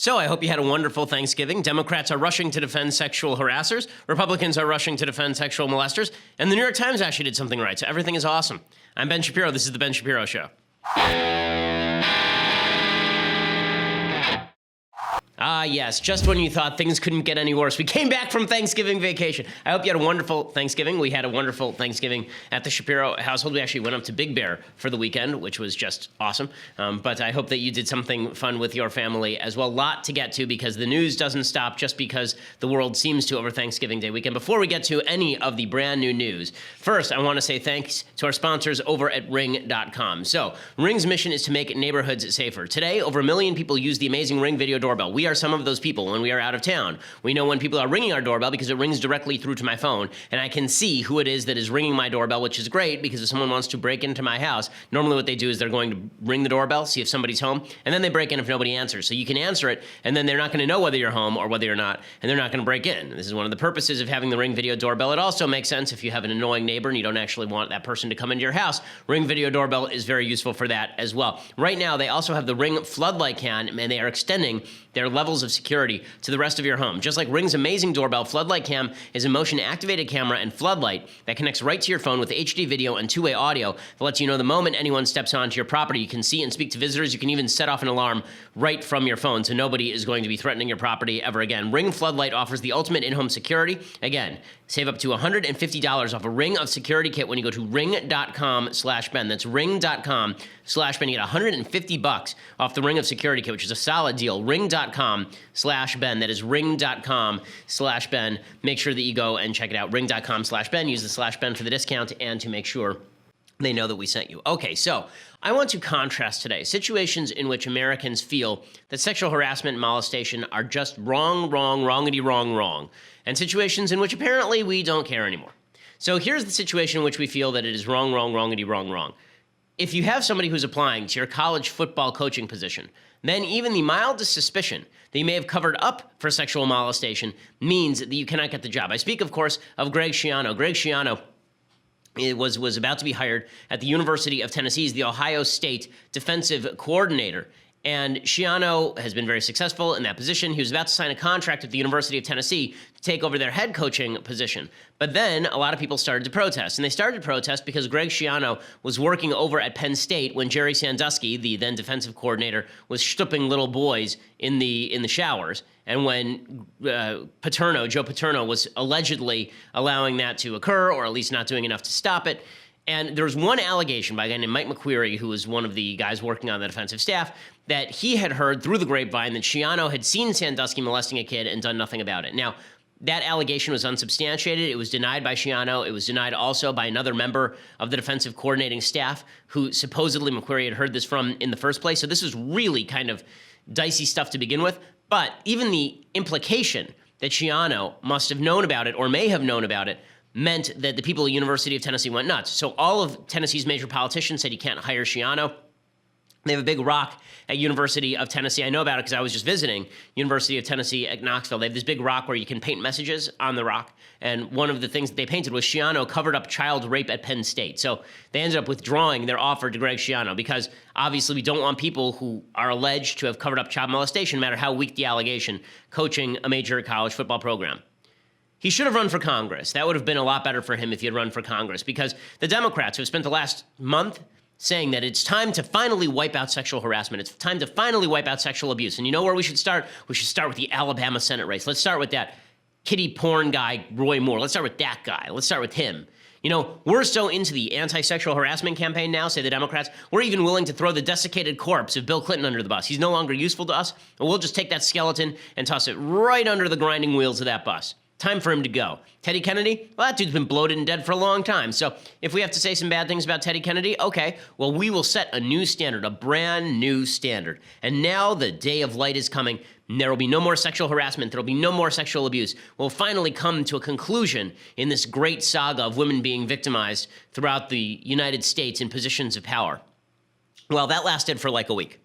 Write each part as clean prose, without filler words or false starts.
So I hope you had a wonderful Thanksgiving. Democrats are rushing to defend sexual harassers. Republicans are rushing to defend sexual molesters. And the New York Times actually did something right. So everything is awesome. I'm Ben Shapiro. This is The Ben Shapiro Show. Ah, yes, just when you thought things couldn't get any worse, we came back from Thanksgiving vacation. I hope you had a wonderful Thanksgiving. We had a wonderful Thanksgiving at the Shapiro household. We actually went up to Big Bear for the weekend, which was just awesome. But I hope that you did something fun with your family as well. A lot to get to because the news doesn't stop just because the world seems to over Thanksgiving Day weekend. Before we get to any of the brand new news, first, I want to say thanks to our sponsors over at Ring.com. So, Ring's mission is to make neighborhoods safer. Today, over 1 million people use the amazing Ring video doorbell. We are some of those people when we are out of town. We know when people are ringing our doorbell because it rings directly through to my phone, and I can see who it is that is ringing my doorbell, which is great because if someone wants to break into my house, normally what they do is they're going to ring the doorbell, see if somebody's home, and then they break in if nobody answers. So you can answer it, and then they're not going to know whether you're home or whether you're not, and they're not going to break in. This is one of the purposes of having the Ring video doorbell. It also makes sense if you have an annoying neighbor and you don't actually want that person to come into your house. Ring video doorbell is very useful for that as well. Right now, they also have the Ring floodlight cam, and they are extending their levels of security to the rest of your home. Just like Ring's amazing doorbell, Floodlight Cam is a motion-activated camera and floodlight that connects right to your phone with HD video and two-way audio that lets you know the moment anyone steps onto your property. You can see and speak to visitors. You can even set off an alarm right from your phone, so nobody is going to be threatening your property ever again. Ring Floodlight offers the ultimate in-home security. Again, save up to $150 off a Ring of Security kit when you go to ring.com/Ben. That's ring.com/Ben. You get $150 off the Ring of Security kit, which is a solid deal. Ring.com/Ben. That is ring.com/Ben. Make sure that you go and check it out. Ring.com/Ben. Use the /Ben for the discount and to make sure they know that we sent you. Okay, so I want to contrast today situations in which Americans feel that sexual harassment and molestation are just wrong, and situations in which apparently we don't care anymore. So here's the situation in which we feel that it is wrong. If you have somebody who's applying to your college football coaching position, then even the mildest suspicion that you may have covered up for sexual molestation means that you cannot get the job. I speak, of course, of Greg Schiano. Greg Schiano was about to be hired at the University of Tennessee as the Ohio State defensive coordinator. And Schiano has been very successful in that position. He was about to sign a contract at the University of Tennessee to take over their head coaching position. But then a lot of people started to protest. And they started to protest because Greg Schiano was working over at Penn State when Jerry Sandusky, the then defensive coordinator, was stooping little boys in the showers. And when Joe Paterno was allegedly allowing that to occur, or at least not doing enough to stop it. And there was one allegation by a guy named Mike McQueary, who was one of the guys working on the defensive staff, that he had heard through the grapevine that Schiano had seen Sandusky molesting a kid and done nothing about it. Now, that allegation was unsubstantiated. It was denied by Schiano. It was denied also by another member of the defensive coordinating staff who supposedly McQueary had heard this from in the first place. So this was really kind of dicey stuff to begin with. But even the implication that Schiano must have known about it or may have known about it meant that the people at the University of Tennessee went nuts. So all of Tennessee's major politicians said you can't hire Schiano. They have a big rock at University of Tennessee. I know about it because I was just visiting University of Tennessee at Knoxville. They have this big rock where you can paint messages on the rock. And one of the things that they painted was Schiano covered up child rape at Penn State. So they ended up withdrawing their offer to Greg Schiano because obviously we don't want people who are alleged to have covered up child molestation, no matter how weak the allegation, coaching a major college football program. He should have run for Congress. That would have been a lot better for him if he had run for Congress because the Democrats who have spent the last month saying that it's time to finally wipe out sexual harassment. It's time to finally wipe out sexual abuse. And you know where we should start? We should start with the Alabama Senate race. Let's start with that kiddie porn guy, Roy Moore. Let's start with that guy. Let's start with him. You know, we're so into the anti-sexual harassment campaign now, say the Democrats, we're even willing to throw the desiccated corpse of Bill Clinton under the bus. He's no longer useful to us, and we'll just take that skeleton and toss it right under the grinding wheels of that bus. Time for him to go. Teddy Kennedy? Well, that dude's been bloated and dead for a long time. So if we have to say some bad things about Teddy Kennedy, okay, well, we will set a new standard, a brand new standard. And now the day of light is coming. There will be no more sexual harassment. There will be no more sexual abuse. We'll finally come to a conclusion in this great saga of women being victimized throughout the United States in positions of power. Well, that lasted for like a week.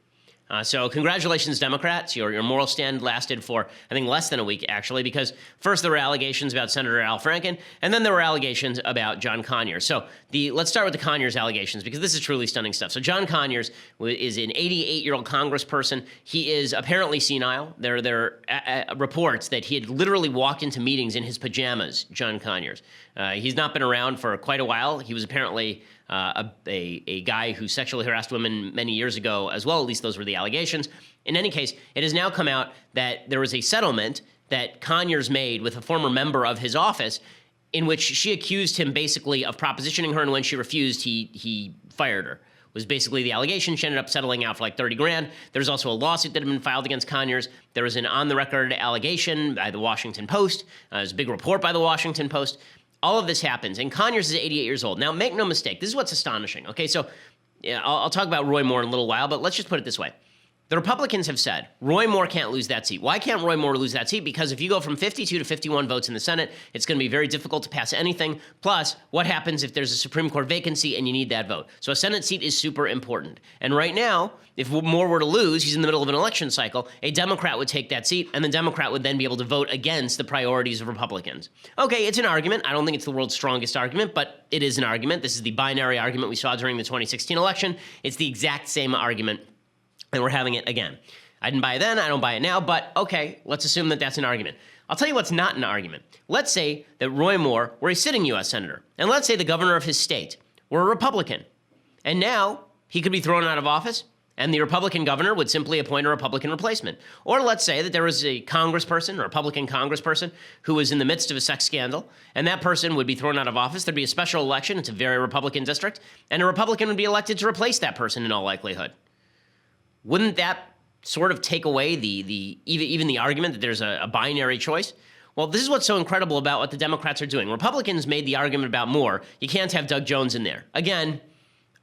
So congratulations, Democrats. Your moral stand lasted for, I think, less than a week, actually, because first there were allegations about Senator Al Franken, and then there were allegations about John Conyers. So let's start with the Conyers allegations, because this is truly stunning stuff. So John Conyers is an 88-year-old congressperson. He is apparently senile. There are reports that he had literally walked into meetings in his pajamas, John Conyers. He's not been around for quite a while. He was apparently a guy who sexually harassed women many years ago as well. At least those were the allegations. In any case, it has now come out that there was a settlement that Conyers made with a former member of his office in which she accused him basically of propositioning her, and when she refused, he fired her. Was basically the allegation. She ended up settling out for like 30 grand. There's also a lawsuit that had been filed against Conyers. There was an on-the-record allegation by the Washington Post. There's a big report by the Washington Post. All of this happens, and Conyers is 88 years old. Now, make no mistake, this is what's astonishing. Okay, so yeah, I'll talk about Roy Moore in a little while, but let's just put it this way. The Republicans have said Roy Moore can't lose that seat. Why can't Roy Moore lose that seat? Because if you go from 52 to 51 votes in the Senate, it's going to be very difficult to pass anything. Plus, what happens if there's a Supreme Court vacancy and you need that vote? So a Senate seat is super important. And right now, if Moore were to lose, he's in the middle of an election cycle, a Democrat would take that seat, and the Democrat would then be able to vote against the priorities of Republicans. Okay, it's an argument. I don't think it's the world's strongest argument, but it is an argument. This is the binary argument we saw during the 2016 election. It's the exact same argument, and we're having it again. I didn't buy it then, I don't buy it now, but okay, let's assume that that's an argument. I'll tell you what's not an argument. Let's say that Roy Moore were a sitting U.S. Senator, and let's say the governor of his state were a Republican, and now he could be thrown out of office, and the Republican governor would simply appoint a Republican replacement. Or let's say that there was a congressperson, a Republican congressperson, who was in the midst of a sex scandal, and that person would be thrown out of office. There'd be a special election. It's a very Republican district, and a Republican would be elected to replace that person in all likelihood. Wouldn't that sort of take away even the argument that there's a binary choice? Well, this is what's so incredible about what the Democrats are doing. Republicans made the argument about Moore. You can't have Doug Jones in there. Again,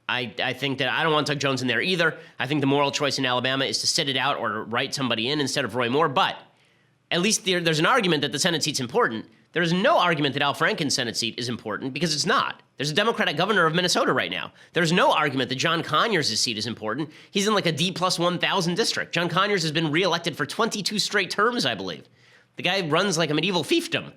I think that I don't want Doug Jones in there either. I think the moral choice in Alabama is to sit it out or to write somebody in instead of Roy Moore. But at least there's an argument that the Senate seat's important. There's no argument that Al Franken's Senate seat is important, because it's not. There's a Democratic governor of Minnesota right now. There's no argument that John Conyers' seat is important. He's in like a D plus 1,000 district. John Conyers has been reelected for 22 straight terms, I believe. The guy runs like a medieval fiefdom.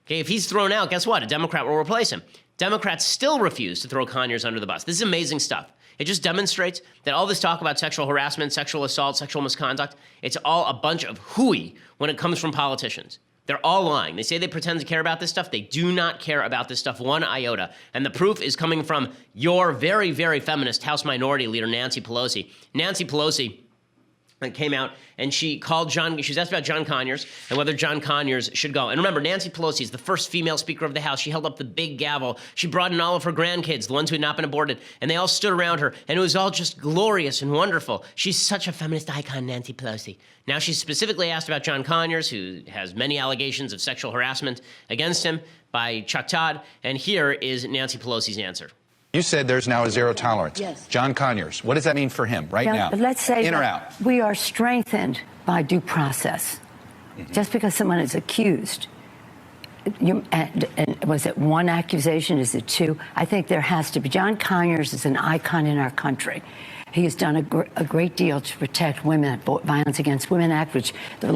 Okay, if he's thrown out, guess what? A Democrat will replace him. Democrats still refuse to throw Conyers under the bus. This is amazing stuff. It just demonstrates that all this talk about sexual harassment, sexual assault, sexual misconduct, it's all a bunch of hooey when it comes from politicians. They're all lying. They say they pretend to care about this stuff. They do not care about this stuff one iota. And the proof is coming from your very, very feminist House Minority Leader, Nancy Pelosi. Nancy Pelosi came out and she was asked about John Conyers and whether John Conyers should go. And remember, Nancy Pelosi is the first female Speaker of the House. She held up the big gavel. She brought in all of her grandkids, the ones who had not been aborted, and they all stood around her, and it was all just glorious and wonderful. She's such a feminist icon, Nancy Pelosi. Now she's specifically asked about John Conyers, who has many allegations of sexual harassment against him by Chuck Todd, and here is Nancy Pelosi's answer. You said there's now a zero tolerance. Yes. John Conyers, what does that mean for him right now? But let's say in or out? We are strengthened by due process. Just because someone is accused, and was it one accusation? Is it two? I think there has to be. John Conyers is an icon in our country. He has done a great deal to protect women, Violence Against Women Act, which the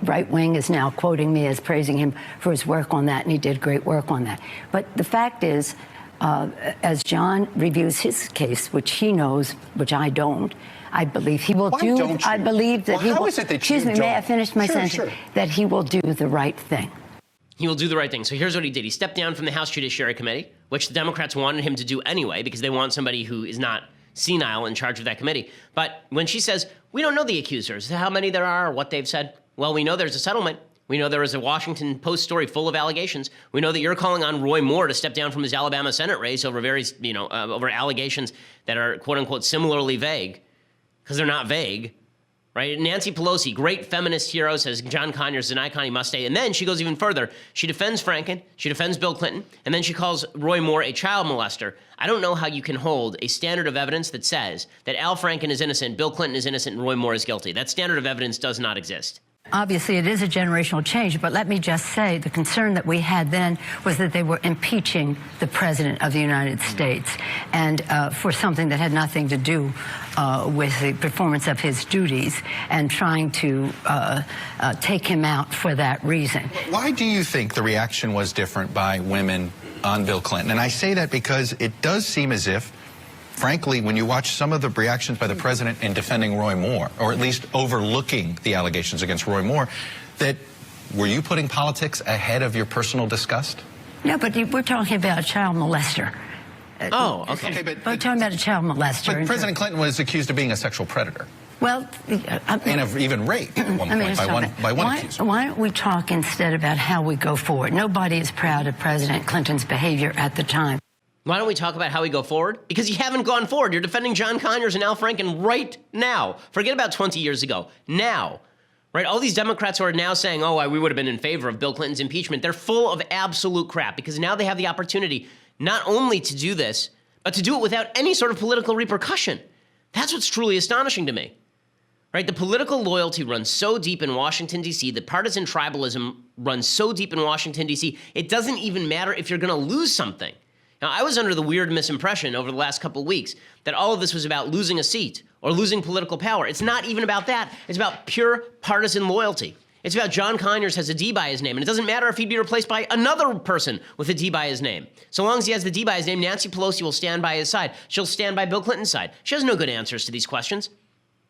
right wing is now quoting me as praising him for his work on that, and he did great work on that. But the fact is, as John reviews his case, which he knows, which I don't, I believe he will do. Don't you? I believe that he will. Excuse me, may I finish my sentence? Sure. That he will do the right thing. He will do the right thing. So here's what he did. He stepped down from the House Judiciary Committee, which the Democrats wanted him to do anyway, because they want somebody who is not senile in charge of that committee. But when she says, we don't know the accusers, how many there are, or what they've said, well, we know there's a settlement. We know there is a Washington Post story full of allegations. We know that you're calling on Roy Moore to step down from his Alabama Senate race over over allegations that are quote unquote similarly vague, because they're not vague, right? Nancy Pelosi, great feminist hero, says John Conyers is an icon, he must stay. And then she goes even further. She defends Franken, she defends Bill Clinton, and then she calls Roy Moore a child molester. I don't know how you can hold a standard of evidence that says that Al Franken is innocent, Bill Clinton is innocent, and Roy Moore is guilty. That standard of evidence does not exist. Obviously, it is a generational change, but let me just say the concern that we had then was that they were impeaching the President of the United States, and for something that had nothing to do with the performance of his duties, and trying to take him out for that reason. Why do you think the reaction was different by women on Bill Clinton? And I say that because it does seem as if, frankly, when you watch some of the reactions by the president in defending Roy Moore, or at least overlooking the allegations against Roy Moore, that were you putting politics ahead of your personal disgust? No, but we're talking about a child molester. Oh, okay. We're talking about a child molester. But President Clinton was accused of being a sexual predator. Well, and of even rape at one point by one accuser. Why don't we talk instead about how we go forward? Nobody is proud of President Clinton's behavior at the time. Why don't we talk about how we go forward? Because you haven't gone forward. You're defending John Conyers and Al Franken right now. Forget about 20 years ago. Now. Right? All these Democrats who are now saying, oh, we would have been in favor of Bill Clinton's impeachment, they're full of absolute crap because now they have the opportunity not only to do this, but to do it without any sort of political repercussion. That's what's truly astonishing to me. Right? The political loyalty runs so deep in Washington, D.C., the partisan tribalism runs so deep in Washington, D.C., it doesn't even matter if you're going to lose something. Now, I was under the weird misimpression over the last couple of weeks that all of this was about losing a seat or losing political power. It's not even about that. It's about pure partisan loyalty. It's about John Conyers has a D by his name, and it doesn't matter if he'd be replaced by another person with a D by his name. So long as he has the D by his name, Nancy Pelosi will stand by his side. She'll stand by Bill Clinton's side. She has no good answers to these questions.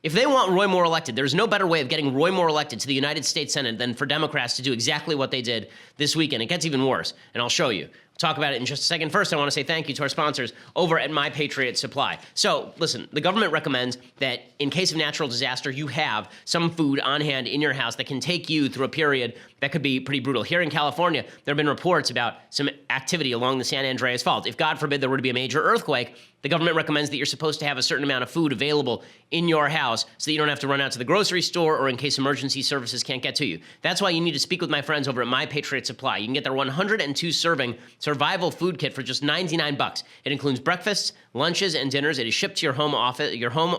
If they want Roy Moore elected, there's no better way of getting Roy Moore elected to the United States Senate than for Democrats to do exactly what they did this weekend. It gets even worse, and I'll show you. We'll talk about it in just a second. First, I want to say thank you to our sponsors over at My Patriot Supply. So, listen, the government recommends that in case of natural disaster, you have some food on hand in your house that can take you through a period that could be pretty brutal. Here in California, there have been reports about some activity along the San Andreas Fault. If, God forbid, there were to be a major earthquake, the government recommends that you're supposed to have a certain amount of food available in your house so that you don't have to run out to the grocery store or in case emergency services can't get to you. That's why you need to speak with my friends over at My Patriot Supply. You can get their 102-serving survival food kit for just $99. It includes breakfasts, lunches, and dinners. It is shipped to your home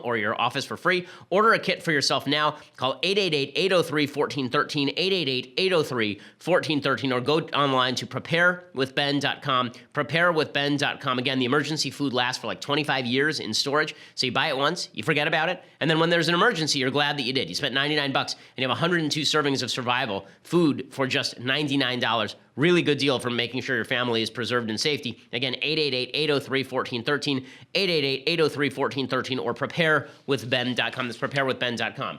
or your office for free. Order a kit for yourself now. Call 888-803-1413, 888-803-1413, or go online to preparewithben.com, preparewithben.com. Again, the emergency food lasts for like 25 years in storage, so you buy it once, you forget about it, and then when there's an emergency, you're glad that you did. You spent $99, and you have 102 servings of survival food for just $99. Really good deal for making sure your family is preserved in safety. Again, 888-803-1413, 888-803-1413, or preparewithben.com. That's preparewithben.com.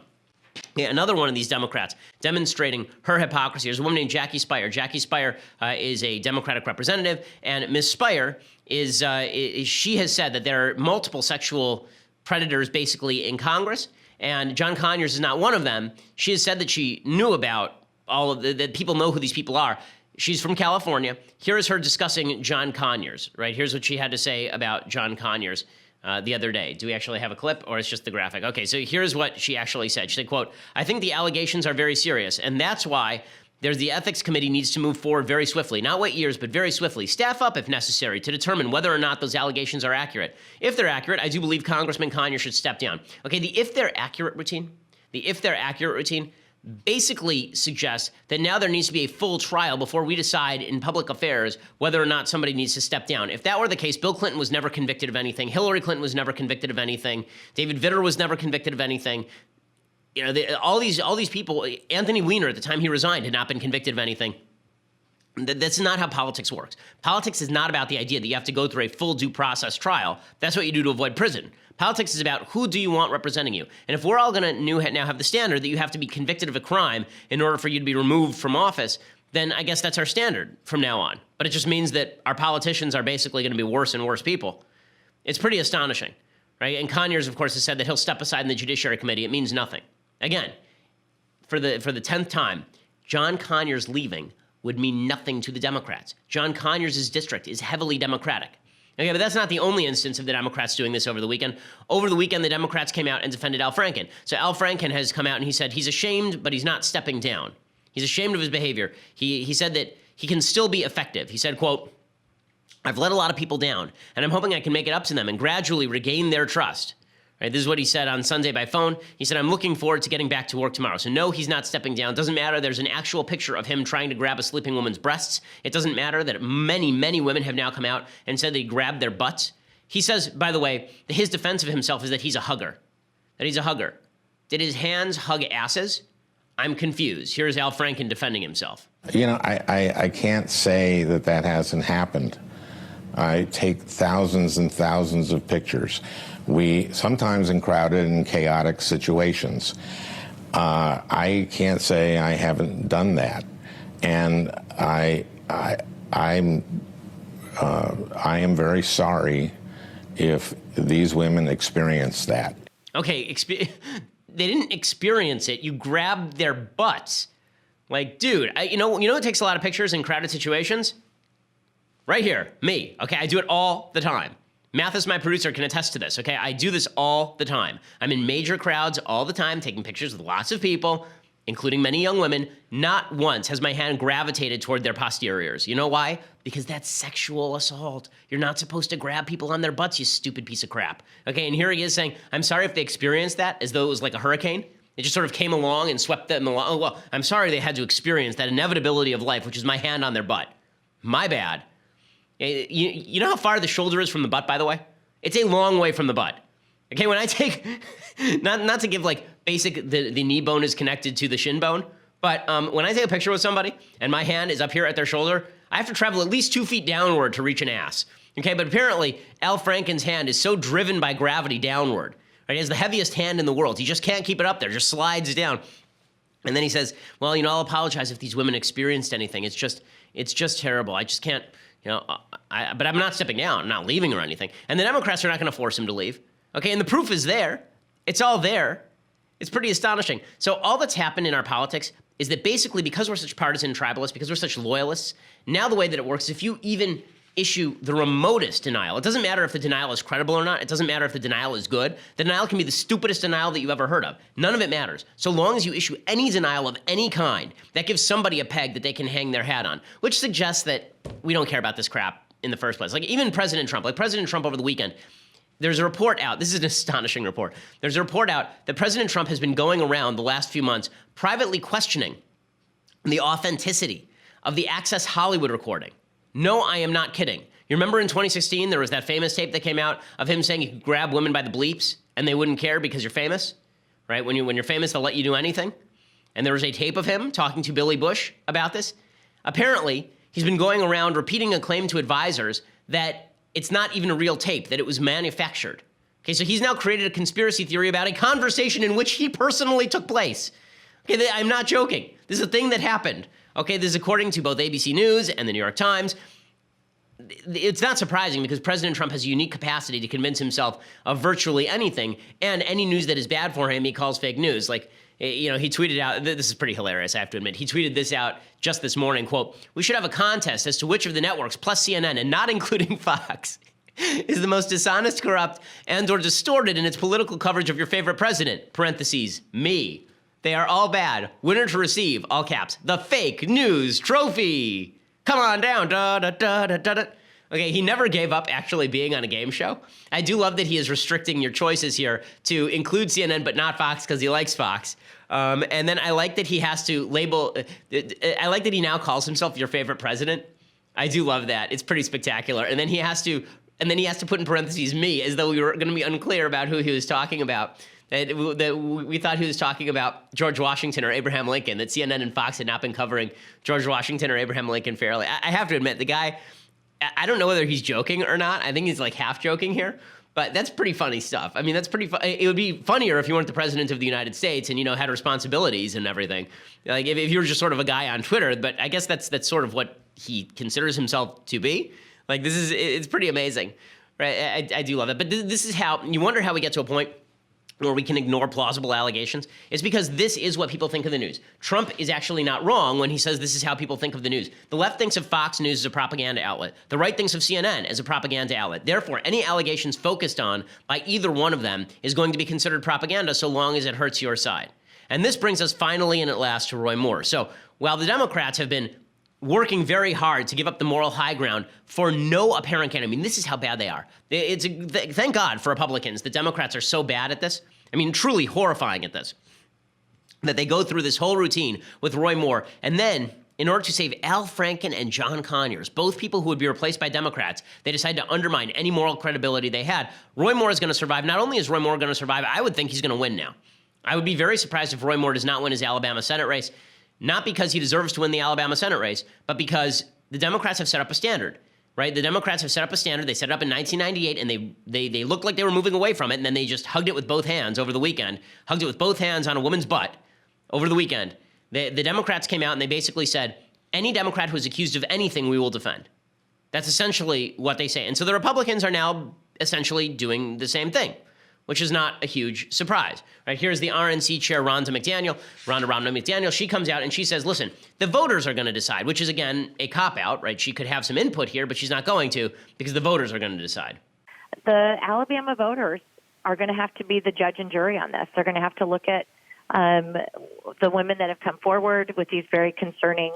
Yeah, another one of these Democrats demonstrating her hypocrisy. There's a woman named Jackie Speier. Jackie Speier is a Democratic representative, and Ms. Speier she has said that there are multiple sexual predators basically in Congress, and John Conyers is not one of them. She has said that she knew about all of that people know who these people are. She's from California. Here is her discussing John Conyers, right? Here's what she had to say about John Conyers the other day. Do we actually have a clip, or it's just the graphic? Okay, so here's what she actually said. She said, quote, "I think the allegations are very serious, and that's why there's the ethics committee needs to move forward very swiftly. Not wait years, but very swiftly. Staff up if necessary to determine whether or not those allegations are accurate. If they're accurate, I do believe Congressman Conyers should step down." Okay, the if they're accurate routine basically suggests that now there needs to be a full trial before we decide in public affairs whether or not somebody needs to step down. If that were the case, Bill Clinton was never convicted of anything. Hillary Clinton was never convicted of anything. David Vitter was never convicted of anything. You know, all these people, Anthony Weiner at the time he resigned had not been convicted of anything. That's not how politics works. Politics is not about the idea that you have to go through a full due process trial. That's what you do to avoid prison. Politics is about who do you want representing you. And if we're all going to now have the standard that you have to be convicted of a crime in order for you to be removed from office, then I guess that's our standard from now on. But it just means that our politicians are basically going to be worse and worse people. It's pretty astonishing, right? And Conyers, of course, has said that he'll step aside in the Judiciary Committee. It means nothing. Again, for the 10th time, John Conyers leaving would mean nothing to the Democrats. John Conyers' district is heavily Democratic. Okay, but that's not the only instance of the Democrats doing this over the weekend. Over the weekend, the Democrats came out and defended Al Franken. So Al Franken has come out and he said he's ashamed, but he's not stepping down. He's ashamed of his behavior. He said that he can still be effective. He said, quote, "I've let a lot of people down, and I'm hoping I can make it up to them and gradually regain their trust." Right, this is what he said on Sunday by phone. He said, I'm looking forward to getting back to work tomorrow. So no, he's not stepping down. Doesn't matter. There's an actual picture of him trying to grab a sleeping woman's breasts. It doesn't matter that many, many women have now come out and said they grabbed their butts. He says, by the way, his defense of himself is that he's a hugger. That he's a hugger. Did his hands hug asses? I'm confused. Here's Al Franken defending himself. You know, I can't say that that hasn't happened. I take thousands and thousands of pictures. We sometimes in crowded and chaotic situations. I can't say I haven't done that, and I am very sorry if these women experience that. Okay, they didn't experience it. You grabbed their butts. Like, dude, you know what takes a lot of pictures in crowded situations? Right here, me. Okay, I do it all the time. Mathis, my producer, can attest to this. Okay, I do this all the time. I'm in major crowds all the time, taking pictures with lots of people, including many young women. Not once has my hand gravitated toward their posteriors. You know why? Because that's sexual assault. You're not supposed to grab people on their butts, you stupid piece of crap. Okay, and here he is saying, I'm sorry if they experienced that as though it was like a hurricane. It just sort of came along and swept them along. Oh, well, I'm sorry they had to experience that inevitability of life, which is my hand on their butt. My bad. You know how far the shoulder is from the butt, by the way? It's a long way from the butt. Okay, when I take, not to give like basic, the knee bone is connected to the shin bone, but when I take a picture with somebody and my hand is up here at their shoulder, I have to travel at least 2 feet downward to reach an ass. Okay, but apparently Al Franken's hand is so driven by gravity downward. Right? He has the heaviest hand in the world. He just can't keep it up there, just slides down. And then he says, well, I'll apologize if these women experienced anything. It's just terrible. I just can't, but I'm not stepping down. I'm not leaving or anything. And the Democrats are not going to force him to leave. Okay, and the proof is there. It's all there. It's pretty astonishing. So all that's happened in our politics is that basically because we're such partisan tribalists, because we're such loyalists, now the way that it works is if you even issue the remotest denial, it doesn't matter if the denial is credible or not. It doesn't matter if the denial is good. The denial can be the stupidest denial that you've ever heard of. None of it matters. So long as you issue any denial of any kind, that gives somebody a peg that they can hang their hat on, which suggests that we don't care about this crap in the first place. Like even President Trump over the weekend, there's a report out. This is an astonishing report. There's a report out that President Trump has been going around the last few months privately questioning the authenticity of the Access Hollywood recording. No, I am not kidding. You remember in 2016, there was that famous tape that came out of him saying you could grab women by the bleeps and they wouldn't care because you're famous, right? When you're famous, they'll let you do anything. And there was a tape of him talking to Billy Bush about this. Apparently, he's been going around repeating a claim to advisors that it's not even a real tape, that it was manufactured. Okay, so he's now created a conspiracy theory about a conversation in which he personally took place. Okay, I'm not joking. This is a thing that happened. Okay, this is according to both ABC News and the New York Times. It's not surprising because President Trump has a unique capacity to convince himself of virtually anything, and any news that is bad for him, he calls fake news. Like, he tweeted out, this is pretty hilarious, I have to admit. He tweeted this out just this morning, quote, "We should have a contest as to which of the networks, plus CNN, and not including Fox, is the most dishonest, corrupt, and or distorted in its political coverage of your favorite president, parentheses, me. They are all bad. Winner to receive, all caps, the fake news trophy. Come on down, da da da da da da." Okay, he never gave up actually being on a game show. I do love that he is restricting your choices here to include CNN but not Fox because he likes Fox. And then I like that he has to label, I like that he now calls himself your favorite president. I do love that. It's pretty spectacular. And then he has to put in parentheses me as though we were going to be unclear about who he was talking about. That we thought he was talking about George Washington or Abraham Lincoln, that CNN and Fox had not been covering George Washington or Abraham Lincoln fairly. I have to admit, the guy, I don't know whether he's joking or not. I think he's like half joking here, but that's pretty funny stuff. I mean, that's pretty it would be funnier if you weren't the president of the United States and, had responsibilities and everything. Like if you were just sort of a guy on Twitter, but I guess that's sort of what he considers himself to be. Like it's pretty amazing, right? I do love it. But this is how, you wonder how we get to a point where we can ignore plausible allegations. It's because this is what people think of the news. Trump is actually not wrong when he says this is how people think of the news. The left thinks of Fox News as a propaganda outlet. The right thinks of CNN as a propaganda outlet. Therefore, any allegations focused on by either one of them is going to be considered propaganda so long as it hurts your side. And this brings us finally and at last to Roy Moore. So while the Democrats have been working very hard to give up the moral high ground for no apparent gain. I mean, this is how bad they are. Thank God for Republicans. The Democrats are so bad at this. I mean, truly horrifying at this, that they go through this whole routine with Roy Moore. And then, in order to save Al Franken and John Conyers, both people who would be replaced by Democrats, they decide to undermine any moral credibility they had. Roy Moore is going to survive. Not only is Roy Moore going to survive, I would think he's going to win now. I would be very surprised if Roy Moore does not win his Alabama Senate race. Not because he deserves to win the Alabama Senate race, but because the Democrats have set up a standard, right? The Democrats have set up a standard. They set it up in 1998, and they looked like they were moving away from it, and then they just hugged it with both hands over the weekend, hugged it with both hands on a woman's butt over the weekend. The Democrats came out, and they basically said, any Democrat who is accused of anything, we will defend. That's essentially what they say. And so the Republicans are now essentially doing the same thing, which is not a huge surprise. Right? Here's the RNC chair, Rhonda McDaniel. She comes out and she says, listen, the voters are going to decide, which is, again, a cop-out, right? She could have some input here, but she's not going to because the voters are going to decide. The Alabama voters are going to have to be the judge and jury on this. They're going to have to look at the women that have come forward with these very concerning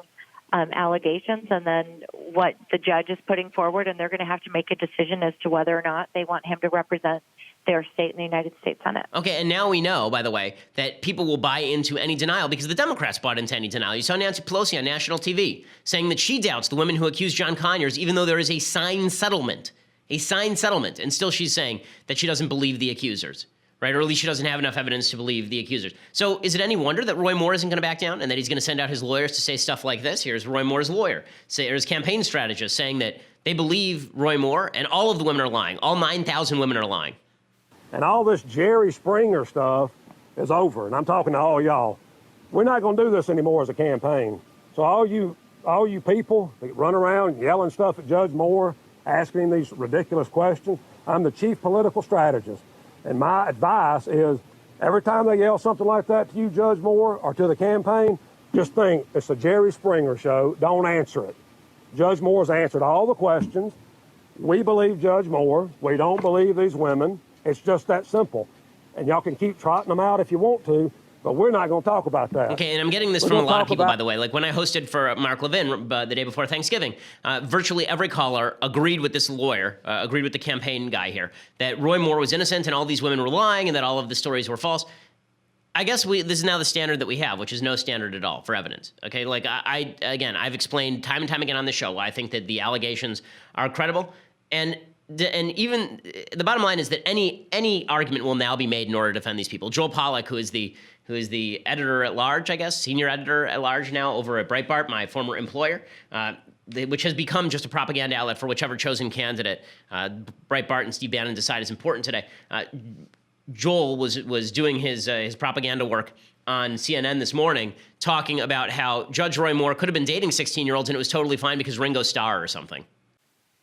allegations, and then what the judge is putting forward, and they're going to have to make a decision as to whether or not they want him to represent their state in the United States Senate. Okay, and now we know, by the way, that people will buy into any denial because the Democrats bought into any denial. You saw Nancy Pelosi on national TV saying that she doubts the women who accused John Conyers, even though there is a signed settlement, and still she's saying that she doesn't believe the accusers. Right, or at least she doesn't have enough evidence to believe the accusers. So is it any wonder that Roy Moore isn't going to back down and that he's going to send out his lawyers to say stuff like this? Here's Roy Moore's lawyer, his campaign strategist, saying that they believe Roy Moore and all of the women are lying. All 9,000 women are lying. And all this Jerry Springer stuff is over. And I'm talking to all y'all. We're not going to do this anymore as a campaign. So all you people that run around yelling stuff at Judge Moore, asking him these ridiculous questions, I'm the chief political strategist. And my advice is every time they yell something like that to you, Judge Moore, or to the campaign, just think it's a Jerry Springer show. Don't answer it. Judge Moore's answered all the questions. We believe Judge Moore. We don't believe these women. It's just that simple. And y'all can keep trotting them out if you want to, but we're not going to talk about that. Okay, and I'm getting this from a lot of people, by the way. Like when I hosted for Mark Levin the day before Thanksgiving, virtually every caller agreed with this lawyer, agreed with the campaign guy here, that Roy Moore was innocent and all these women were lying and that all of the stories were false. I guess this is now the standard that we have, which is no standard at all for evidence. Okay, like I've explained time and time again on the show why I think that the allegations are credible, and even the bottom line is that any argument will now be made in order to defend these people. Joel Pollack, who is the editor at large, I guess, senior editor at large now over at Breitbart, my former employer, which has become just a propaganda outlet for whichever chosen candidate Breitbart and Steve Bannon decide is important today. Joel was doing his propaganda work on CNN this morning, talking about how Judge Roy Moore could have been dating 16-year-olds and it was totally fine because Ringo Starr or something.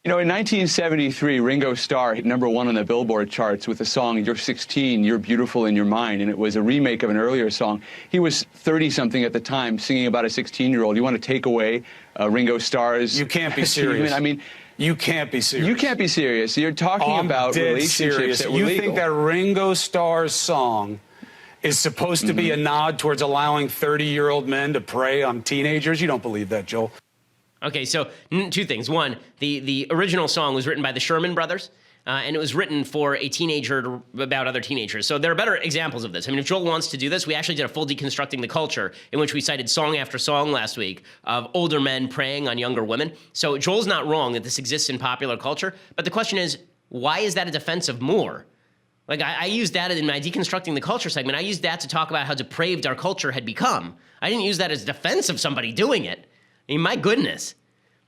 You know, in 1973, Ringo Starr hit #1 on the Billboard charts with the song You're 16, You're Beautiful in Your Mind, and it was a remake of an earlier song. He was 30-something at the time, singing about a 16-year-old. You want to take away Ringo Starr's... You can't be serious. I mean... You can't be serious. You can't be serious. You're talking about relationships that were You legal. think that Ringo Starr's song is supposed to be a nod towards allowing 30-year-old men to prey on teenagers? You don't believe that, Joel. Okay, so two things. One, the original song was written by the Sherman Brothers, and it was written for a teenager about other teenagers. So there are better examples of this. I mean, if Joel wants to do this, we actually did a full Deconstructing the Culture in which we cited song after song last week of older men preying on younger women. So Joel's not wrong that this exists in popular culture, but the question is, why is that a defense of Moore? Like, I used that in my Deconstructing the Culture segment. I used that to talk about how depraved our culture had become. I didn't use that as defense of somebody doing it. I mean, my goodness.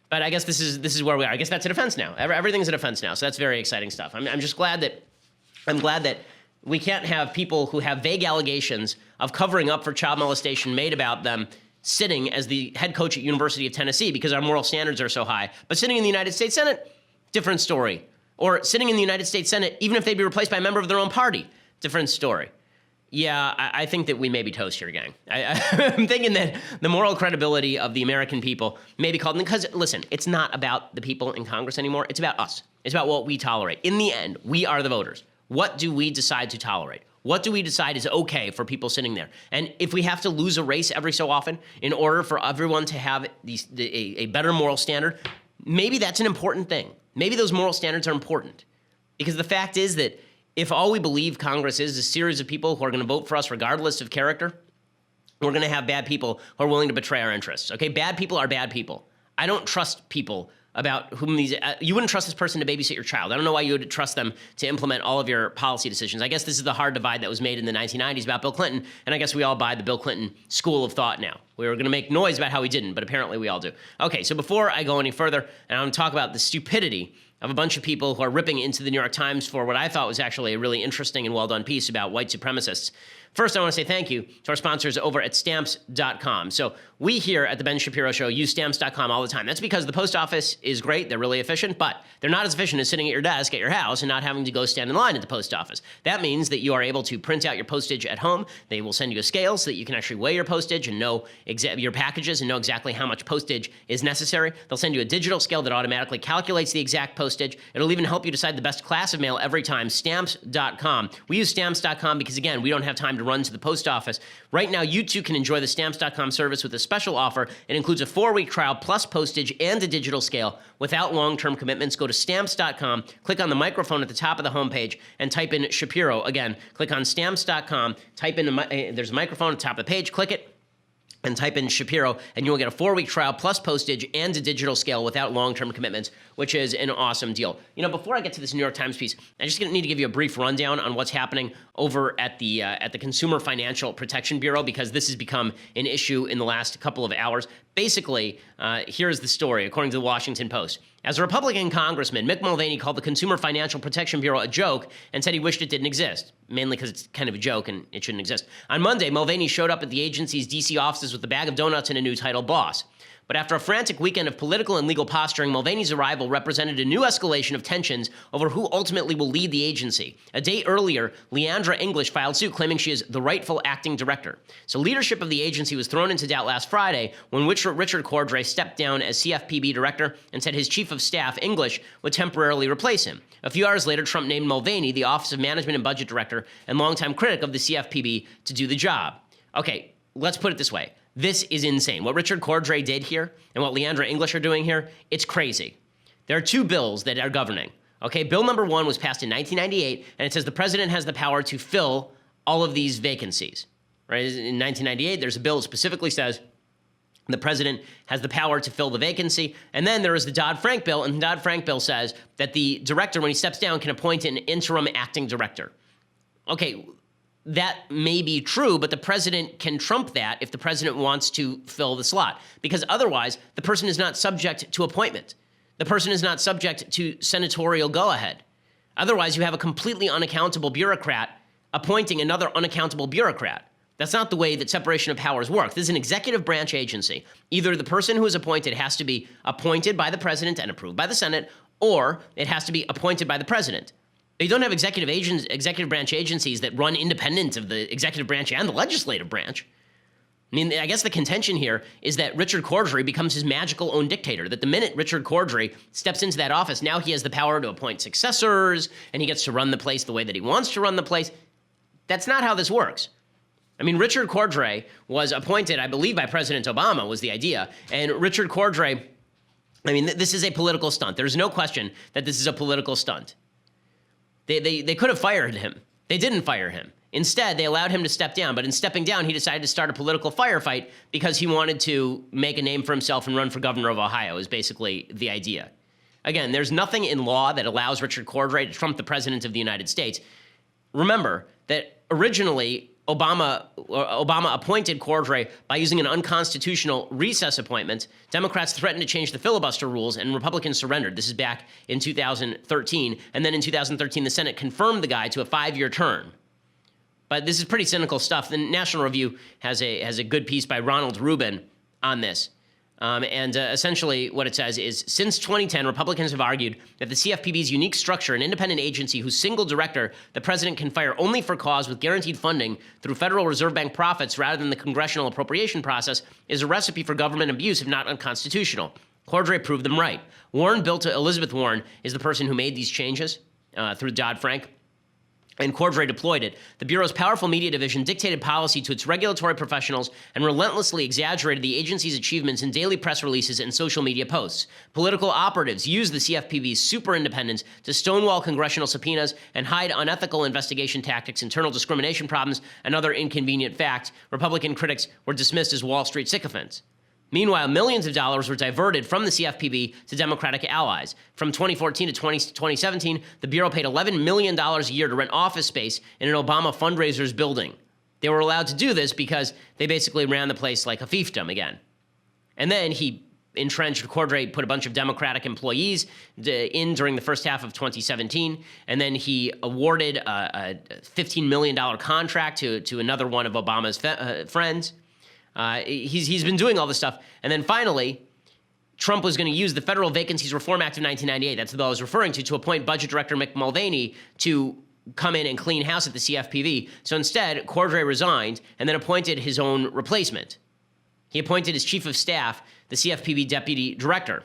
But I guess this is where we are. I guess that's a defense now. Everything's a defense now. So that's very exciting stuff. I'm just glad that we can't have people who have vague allegations of covering up for child molestation made about them sitting as the head coach at University of Tennessee because our moral standards are so high. But sitting in the United States Senate, different story. Or sitting in the United States Senate, even if they'd be replaced by a member of their own party, different story. Yeah, I think that we may be toast here, gang. I'm thinking that the moral credibility of the American people may be called, because, listen, it's not about the people in Congress anymore. It's about us. It's about what we tolerate. In the end, we are the voters. What do we decide to tolerate? What do we decide is okay for people sitting there? And if we have to lose a race every so often in order for everyone to have a better moral standard, maybe that's an important thing. Maybe those moral standards are important. Because the fact is that if all we believe Congress is a series of people who are going to vote for us regardless of character, we're going to have bad people who are willing to betray our interests. Okay, bad people are bad people. I don't trust people about whom these, you wouldn't trust this person to babysit your child. I don't know why you would trust them to implement all of your policy decisions. I guess this is the hard divide that was made in the 1990s about Bill Clinton, and I guess we all buy the Bill Clinton school of thought now. We were going to make noise about how he didn't, but apparently we all do. Okay, so before I go any further, and I'm going to talk about the stupidity of a bunch of people who are ripping into the New York Times for what I thought was actually a really interesting and well-done piece about white supremacists. First, I want to say thank you to our sponsors over at Stamps.com. So we here at the Ben Shapiro Show use Stamps.com all the time. That's because the post office is great. They're really efficient, but they're not as efficient as sitting at your desk at your house and not having to go stand in line at the post office. That means that you are able to print out your postage at home. They will send you a scale so that you can actually weigh your postage and know your packages and know exactly how much postage is necessary. They'll send you a digital scale that automatically calculates the exact postage. It'll even help you decide the best class of mail every time. Stamps.com. We use Stamps.com because, again, we don't have time to run to the post office. Right now, you too can enjoy the Stamps.com service with a special offer. It includes a 4-week trial plus postage and a digital scale without long-term commitments. Go to Stamps.com, click on the microphone at the top of the homepage, and type in Shapiro. Again, click on Stamps.com, type in, there's a microphone at the top of the page, click it, and type in Shapiro, and you will get a 4-week trial plus postage and a digital scale without long-term commitments, which is an awesome deal. You know, before I get to this New York Times piece, I just need to give you a brief rundown on what's happening over at the Consumer Financial Protection Bureau, because this has become an issue in the last couple of hours. Basically, here's the story, according to the Washington Post. As a Republican congressman, Mick Mulvaney called the Consumer Financial Protection Bureau a joke and said he wished it didn't exist, mainly because it's kind of a joke and it shouldn't exist. On Monday, Mulvaney showed up at the agency's D.C. offices with a bag of donuts and a new title, Boss. But after a frantic weekend of political and legal posturing, Mulvaney's arrival represented a new escalation of tensions over who ultimately will lead the agency. A day earlier, Leandra English filed suit claiming she is the rightful acting director. So leadership of the agency was thrown into doubt last Friday when Richard Cordray stepped down as CFPB director and said his chief of staff, English, would temporarily replace him. A few hours later, Trump named Mulvaney the Office of Management and Budget Director and longtime critic of the CFPB to do the job. Okay, let's put it this way. This is insane. What Richard Cordray did here and what Leandra English are doing here, it's crazy. There are two bills that are governing. Okay, bill number 1 was passed in 1998, and it says the president has the power to fill all of these vacancies. Right? In 1998, there's a bill that specifically says the president has the power to fill the vacancy. And then there is the Dodd-Frank bill, and the Dodd-Frank bill says that the director, when he steps down, can appoint an interim acting director. Okay, that may be true, but the president can trump that if the president wants to fill the slot, because otherwise the person is not subject to appointment. The person is not subject to senatorial go-ahead. Otherwise, you have a completely unaccountable bureaucrat appointing another unaccountable bureaucrat. That's not the way that separation of powers works. This is an executive branch agency. Either the person who is appointed has to be appointed by the president and approved by the Senate, or it has to be appointed by the president. You don't have executive branch agencies that run independent of the executive branch and the legislative branch. I mean, I guess the contention here is that Richard Cordray becomes his magical own dictator, that the minute Richard Cordray steps into that office, now he has the power to appoint successors, and he gets to run the place the way that he wants to run the place. That's not how this works. I mean, Richard Cordray was appointed, I believe, by President Obama, was the idea. And Richard Cordray, I mean, this is a political stunt. There's no question that this is a political stunt. They could have fired him. They didn't fire him. Instead, they allowed him to step down. But in stepping down, he decided to start a political firefight because he wanted to make a name for himself and run for governor of Ohio, is basically the idea. Again, there's nothing in law that allows Richard Cordray to trump the president of the United States. Remember that originally Obama appointed Cordray by using an unconstitutional recess appointment. Democrats threatened to change the filibuster rules, and Republicans surrendered. This is back in 2013. And then in 2013, the Senate confirmed the guy to a 5-year term. But this is pretty cynical stuff. The National Review has a good piece by Ronald Rubin on this. Essentially what it says is, since 2010, Republicans have argued that the CFPB's unique structure, an independent agency whose single director the president can fire only for cause with guaranteed funding through Federal Reserve Bank profits rather than the congressional appropriation process, is a recipe for government abuse if not unconstitutional. Cordray proved them right. Elizabeth Warren is the person who made these changes through Dodd-Frank. and Cordray deployed it. The Bureau's powerful media division dictated policy to its regulatory professionals and relentlessly exaggerated the agency's achievements in daily press releases and social media posts. Political operatives used the CFPB's super independence to stonewall congressional subpoenas and hide unethical investigation tactics, internal discrimination problems, and other inconvenient facts. Republican critics were dismissed as Wall Street sycophants. Meanwhile, millions of dollars were diverted from the CFPB to Democratic allies. From 2014 to 2017, the Bureau paid $11 million a year to rent office space in an Obama fundraiser's building. They were allowed to do this because they basically ran the place like a fiefdom again. And then he entrenched, Cordray put a bunch of Democratic employees in during the first half of 2017, and then he awarded a $15 million contract to another one of Obama's friends. He's been doing all this stuff. And then finally, Trump was going to use the Federal Vacancies Reform Act of 1998, that's the bill I was referring to appoint Budget Director Mick Mulvaney to come in and clean house at the CFPB. So instead, Cordray resigned and then appointed his own replacement. He appointed his chief of staff, the CFPB deputy director.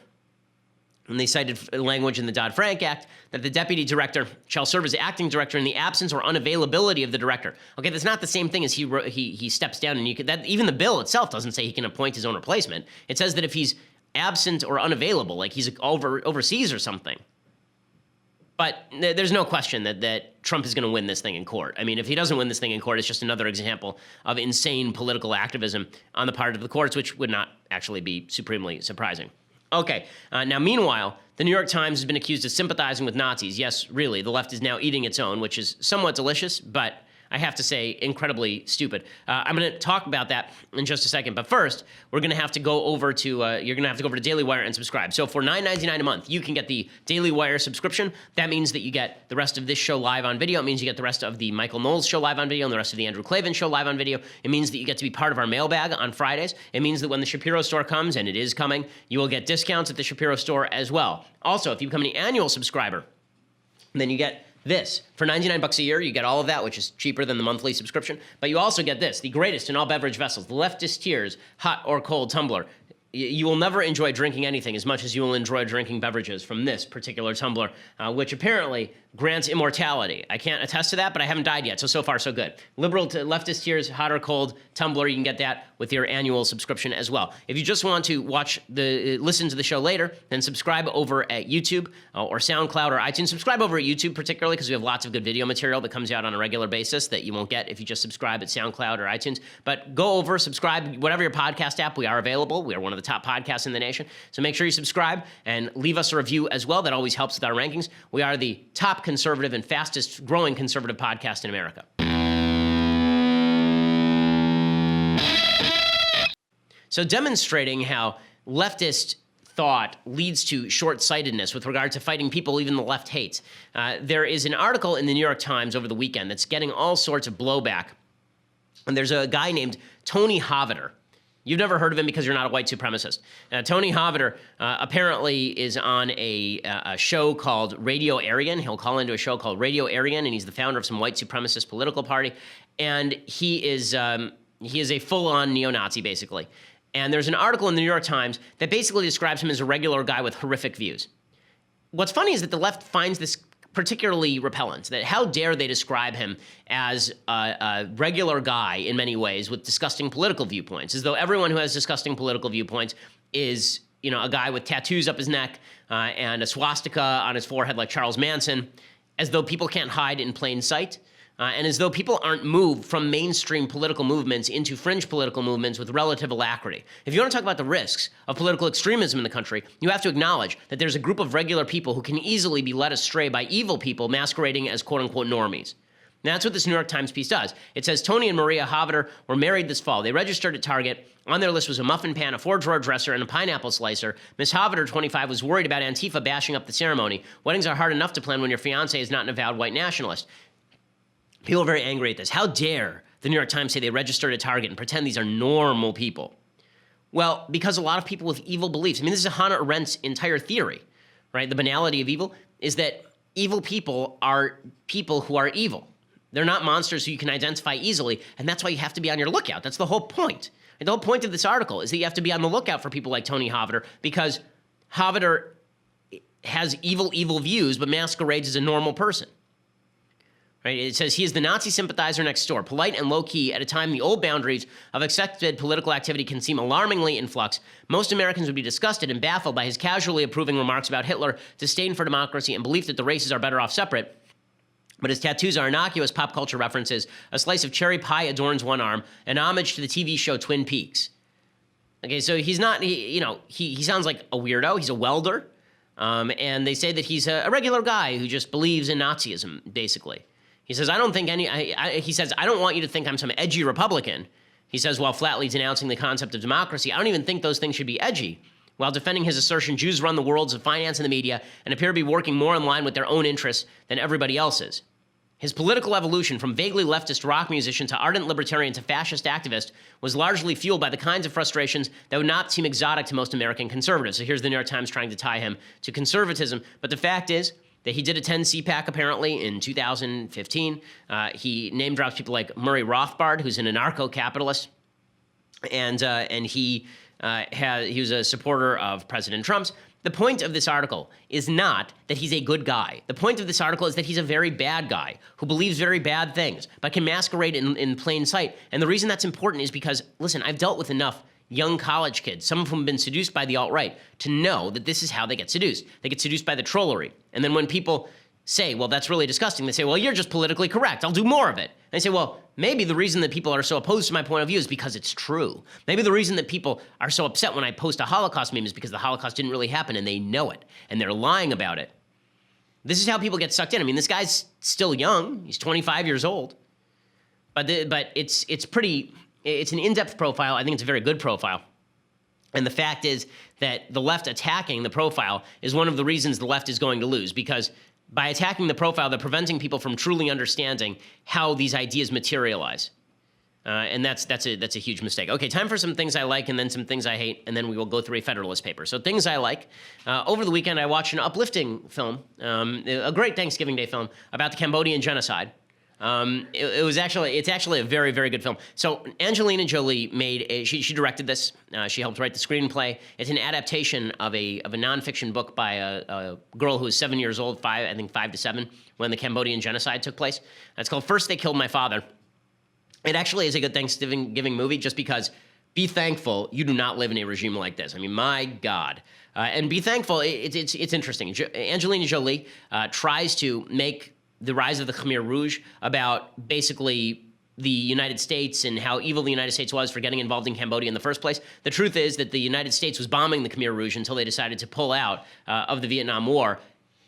And they cited language in the Dodd-Frank Act that the deputy director shall serve as acting director in the absence or unavailability of the director. Okay, that's not the same thing as he steps down, and even the bill itself doesn't say he can appoint his own replacement. It says that if he's absent or unavailable, like he's overseas or something. But there's no question that Trump is going to win this thing in court. I mean, if he doesn't win this thing in court, it's just another example of insane political activism on the part of the courts, which would not actually be supremely surprising. Okay, now meanwhile, the New York Times has been accused of sympathizing with Nazis. Yes, really, the left is now eating its own, which is somewhat delicious, but I have to say incredibly stupid. I'm going to talk about that in just a second, but first, we're going to have to go over to, you're going to have to go over to Daily Wire and subscribe. So for $9.99 a month, you can get the Daily Wire subscription. That means that you get the rest of this show live on video. It means you get the rest of the Michael Knowles show live on video and the rest of the Andrew Klavan show live on video. It means that you get to be part of our mailbag on Fridays. It means that when the Shapiro store comes, and it is coming, you will get discounts at the Shapiro store as well. Also, if you become an annual subscriber, then you get this. For $99 a year, you get all of that, which is cheaper than the monthly subscription. But you also get this, the greatest in all beverage vessels, the Leftist Tears hot or cold tumbler. You will never enjoy drinking anything as much as you will enjoy drinking beverages from this particular tumbler, which apparently grants immortality. I can't attest to that, but I haven't died yet, so far so good. Liberal to Leftist Tears hot or cold tumbler, you can get that with your annual subscription as well. If you just want to listen to the show later, then subscribe over at YouTube or SoundCloud or iTunes. Subscribe over at YouTube particularly because we have lots of good video material that comes out on a regular basis that you won't get if you just subscribe at SoundCloud or iTunes. But go over, subscribe, whatever your podcast app, we are available. We are one of the top podcasts in the nation. So make sure you subscribe and leave us a review as well. That always helps with our rankings. We are the top conservative and fastest growing conservative podcast in America. So demonstrating how leftist thought leads to short-sightedness with regard to fighting people even the left hates. There is an article in the New York Times over the weekend that's getting all sorts of blowback. And there's a guy named Tony Hoveder. You've never heard of him because you're not a white supremacist. Tony Hoveder apparently is on a show called Radio Aryan. He'll call into a show called Radio Aryan, and he's the founder of some white supremacist political party. And he is a full-on neo-Nazi, basically. And there's an article in the New York Times that basically describes him as a regular guy with horrific views. What's funny is that the left finds this particularly repellent, that how dare they describe him as a regular guy in many ways with disgusting political viewpoints, as though everyone who has disgusting political viewpoints is, a guy with tattoos up his neck and a swastika on his forehead like Charles Manson, as though people can't hide in plain sight. And as though people aren't moved from mainstream political movements into fringe political movements with relative alacrity. If you want to talk about the risks of political extremism in the country, you have to acknowledge that there's a group of regular people who can easily be led astray by evil people masquerading as quote-unquote normies. Now, that's what this New York Times piece does. It says Tony and Maria Hoveder were married this fall. They registered at Target. On their list was a muffin pan, a four-drawer dresser, and a pineapple slicer. Miss Hoveder, 25, was worried about Antifa bashing up the ceremony. Weddings are hard enough to plan when your fiancé is not an avowed white nationalist. People are very angry at this. How dare the New York Times say they registered at Target and pretend these are normal people? Well, because a lot of people with evil beliefs. I mean, this is Hannah Arendt's entire theory, right? The banality of evil is that evil people are people who are evil. They're not monsters who you can identify easily, and that's why you have to be on your lookout. That's the whole point. And the whole point of this article is that you have to be on the lookout for people like Tony Hoveder, because Hoveder has evil views, but masquerades as a normal person. Right? It says he is the Nazi sympathizer next door, polite and low-key at a time the old boundaries of accepted political activity can seem alarmingly in flux. Most Americans would be disgusted and baffled by his casually approving remarks about Hitler, disdain for democracy, and belief that the races are better off separate. But his tattoos are innocuous pop culture references. A slice of cherry pie adorns one arm, an homage to the TV show Twin Peaks. Okay, so he's not, he sounds like a weirdo. He's a welder. And they say that he's a regular guy who just believes in Nazism, basically. He says, I don't want you to think I'm some edgy Republican. He says, while flatly denouncing the concept of democracy, I don't even think those things should be edgy. While defending his assertion, Jews run the worlds of finance and the media and appear to be working more in line with their own interests than everybody else's. His political evolution from vaguely leftist rock musician to ardent libertarian to fascist activist was largely fueled by the kinds of frustrations that would not seem exotic to most American conservatives. So here's the New York Times trying to tie him to conservatism. But the fact is that he did attend CPAC apparently in 2015. He name drops people like Murray Rothbard, who's an anarcho-capitalist, and he was a supporter of President Trump's. The point of this article is not that he's a good guy. The point of this article is that he's a very bad guy who believes very bad things, but can masquerade in plain sight. And the reason that's important is because, listen, I've dealt with enough young college kids, some of whom have been seduced by the alt-right, to know that this is how they get seduced. They get seduced by the trollery. And then when people say, well, that's really disgusting, they say, well, you're just politically correct. I'll do more of it. And they say, well, maybe the reason that people are so opposed to my point of view is because it's true. Maybe the reason that people are so upset when I post a Holocaust meme is because the Holocaust didn't really happen and they know it and they're lying about it. This is how people get sucked in. I mean, this guy's still young. He's 25 years old. But it's an in-depth profile. I think it's a very good profile. And the fact is that the left attacking the profile is one of the reasons the left is going to lose, because by attacking the profile, they're preventing people from truly understanding how these ideas materialize. And that's a huge mistake. Okay, time for some things I like and then some things I hate, and then we will go through a Federalist paper. So things I like. Over the weekend, I watched an uplifting film, a great Thanksgiving Day film about the Cambodian genocide. It's actually a very, very good film. So Angelina Jolie she directed this. She helped write the screenplay. It's an adaptation of a nonfiction book by a girl who was 7 years old, 5 to 7, when the Cambodian genocide took place. It's called First They Killed My Father. It actually is a good Thanksgiving movie just because be thankful you do not live in a regime like this. I mean, my God. And be thankful, it's interesting. Angelina Jolie tries to make the rise of the Khmer Rouge about basically the United States and how evil the United States was for getting involved in Cambodia in the first place. The truth is that the United States was bombing the Khmer Rouge until they decided to pull out of the Vietnam War.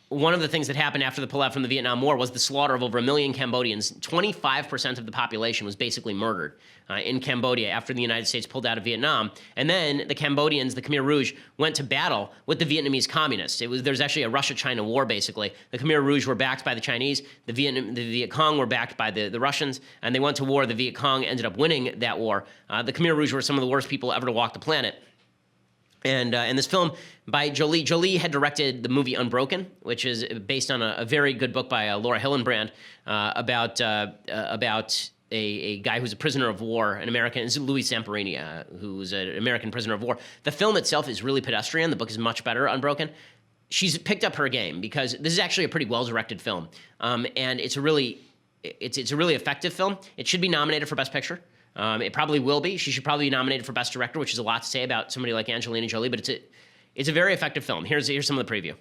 One of the things that happened after the pullout from the Vietnam War was the slaughter of over 1 million Cambodians. 25% of the population was basically murdered in Cambodia after the United States pulled out of Vietnam. And then the Cambodians, the Khmer Rouge, went to battle with the Vietnamese communists. There's actually a Russia-China war, basically. The Khmer Rouge were backed by the Chinese. The Viet Cong were backed by the Russians. And they went to war. The Viet Cong ended up winning that war. The Khmer Rouge were some of the worst people ever to walk the planet. And this film by Jolie had directed the movie Unbroken, which is based on a very good book by Laura Hillenbrand about a guy who's a prisoner of war, an American, it's Louis Zamperini, who's an American prisoner of war. The film itself is really pedestrian. The book is much better, Unbroken. She's picked up her game because this is actually a pretty well-directed film, and it's a really effective film. It should be nominated for Best Picture. It probably will be. She should probably be nominated for Best Director, which is a lot to say about somebody like Angelina Jolie, but it's a very effective film. Here's some of the preview.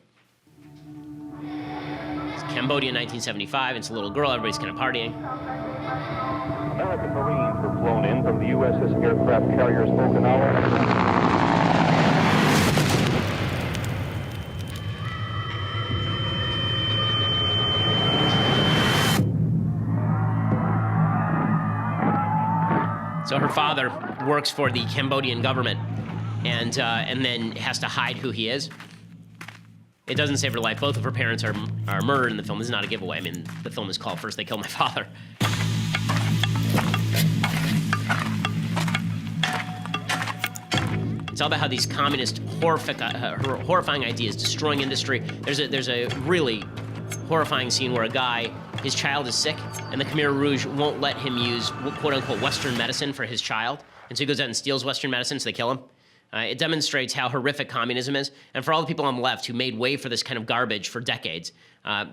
It's Cambodia 1975. It's a little girl. Everybody's kind of partying. American Marines were flown in from the USS aircraft carrier Okinawa. So her father works for the Cambodian government and then has to hide who he is. It doesn't save her life. Both of her parents are murdered in the film. This is not a giveaway. I mean, the film is called First They Killed My Father. It's all about how these communist horrifying ideas destroying industry. There's a really horrifying scene where a guy, his child is sick, and the Khmer Rouge won't let him use quote-unquote Western medicine for his child. And so he goes out and steals Western medicine, so they kill him. It demonstrates how horrific communism is. And for all the people on the left who made way for this kind of garbage for decades,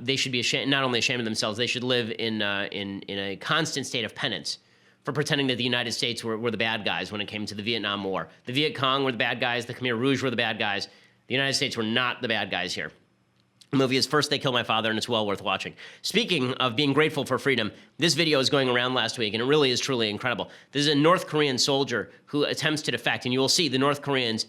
they should be ashamed, not only ashamed of themselves, they should live in a constant state of penance for pretending that the United States were the bad guys when it came to the Vietnam War. The Viet Cong were the bad guys. The Khmer Rouge were the bad guys. The United States were not the bad guys here. The movie is First They Kill My Father, and it's well worth watching. Speaking of being grateful for freedom, this video is going around last week, and it really is truly incredible. This is a North Korean soldier who attempts to defect, and you will see the North Koreans,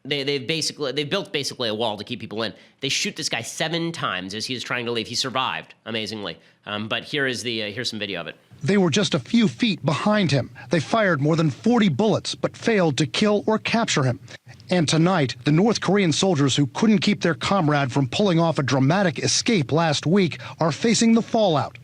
they've built basically a wall to keep people in. They shoot this guy 7 times as he is trying to leave. He survived, amazingly. But here's some video of it. They were just a few feet behind him. They fired more than 40 bullets, but failed to kill or capture him. And tonight, the North Korean soldiers who couldn't keep their comrade from pulling off a dramatic escape last week are facing the fallout.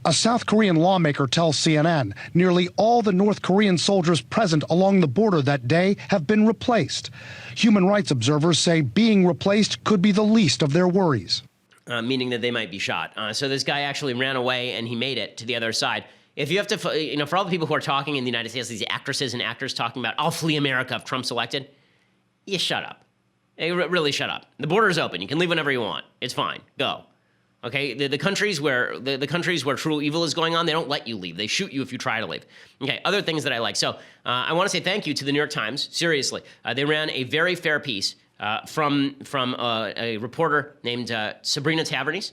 A South Korean lawmaker tells CNN nearly all the North Korean soldiers present along the border that day have been replaced. Human rights observers say being replaced could be the least of their worries. Meaning that they might be shot. So this guy actually ran away and he made it to the other side. If you have to, for all the people who are talking in the United States, these actresses and actors talking about, I'll flee America if Trump's elected, you shut up. Hey, really shut up. The border is open. You can leave whenever you want. It's fine. Go. Okay, the countries where the countries where true evil is going on, they don't let you leave. They shoot you if you try to leave. Okay, other things that I like. So I want to say thank you to the New York Times. Seriously, they ran a very fair piece from a reporter named Sabrina Tavernise,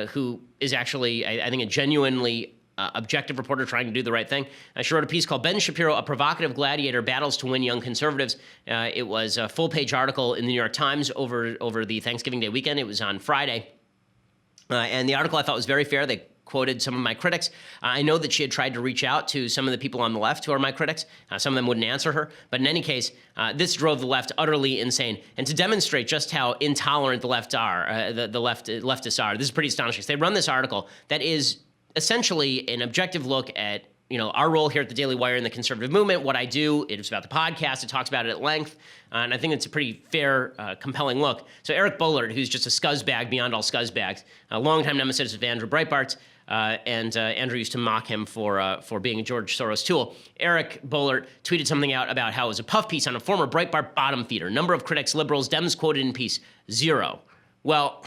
who is actually, I think, a genuinely objective reporter trying to do the right thing. She wrote a piece called Ben Shapiro, A Provocative Gladiator Battles to Win Young Conservatives. It was a full-page article in the New York Times over the Thanksgiving Day weekend. It was on Friday. And the article I thought was very fair. They quoted some of my critics. I know that she had tried to reach out to some of the people on the left who are my critics. Some of them wouldn't answer her. But in any case, this drove the left utterly insane. And to demonstrate just how intolerant the left are, leftists are, this is pretty astonishing. So they run this article that is essentially an objective look at our role here at the Daily Wire in the conservative movement, what I do. It is about the podcast. It talks about it at length. And I think it's a pretty fair, compelling look. So Eric Boehlert, who's just a scuzzbag beyond all scuzzbags, a longtime nemesis of Andrew Breitbart's, and Andrew used to mock him for being a George Soros tool. Eric Boehlert tweeted something out about how it was a puff piece on a former Breitbart bottom feeder. Number of critics, liberals, Dems quoted in piece, 0. Well,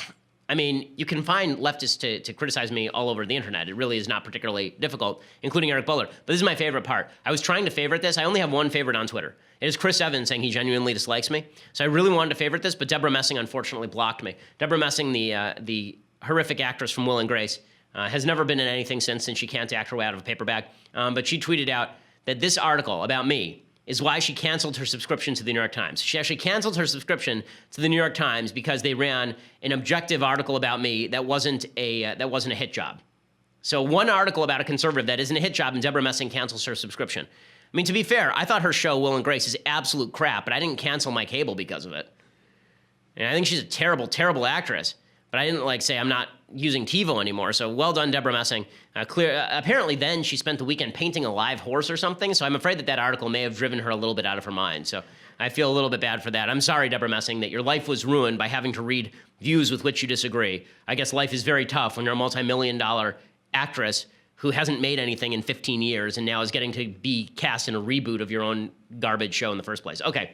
I mean, you can find leftists to criticize me all over the internet. It really is not particularly difficult, including Eric Boehlert. But this is my favorite part. I was trying to favorite this. I only have one favorite on Twitter. It is Chris Evans saying he genuinely dislikes me. So I really wanted to favorite this, but Deborah Messing unfortunately blocked me. Deborah Messing, the horrific actress from Will and Grace, has never been in anything since she can't act her way out of a paper bag. But she tweeted out that this article about me is why she canceled her subscription to the New York Times. She actually canceled her subscription to the New York Times because they ran an objective article about me that wasn't a hit job. So one article about a conservative that isn't a hit job, and Deborah Messing cancels her subscription. I mean, to be fair, I thought her show, Will and Grace, is absolute crap, but I didn't cancel my cable because of it. And I think she's a terrible, terrible actress, but I didn't say I'm not using TiVo anymore. So well done, Deborah Messing. Apparently then she spent the weekend painting a live horse or something. So I'm afraid that article may have driven her a little bit out of her mind. So I feel a little bit bad for that. I'm sorry, Deborah Messing, that your life was ruined by having to read views with which you disagree. I guess life is very tough when you're a multi-million-dollar actress who hasn't made anything in 15 years and now is getting to be cast in a reboot of your own garbage show in the first place. Okay,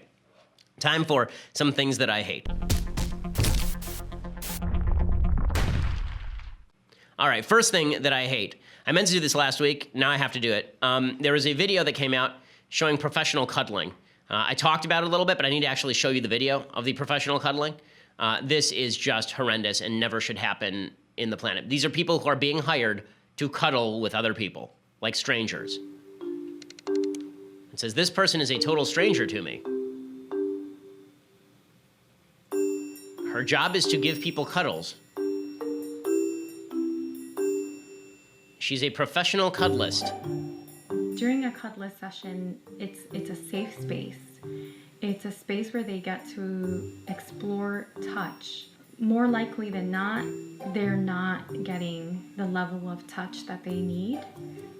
time for some things that I hate. All right, first thing that I hate. I meant to do this last week. Now I have to do it. There was a video that came out showing professional cuddling. I talked about it a little bit, but I need to actually show you the video of the professional cuddling. This is just horrendous and never should happen in the planet. These are people who are being hired to cuddle with other people, like strangers. It says, this person is a total stranger to me. Her job is to give people cuddles. She's a professional cuddlist. During a cuddlist session, it's a safe space. It's a space where they get to explore touch. More likely than not, they're not getting the level of touch that they need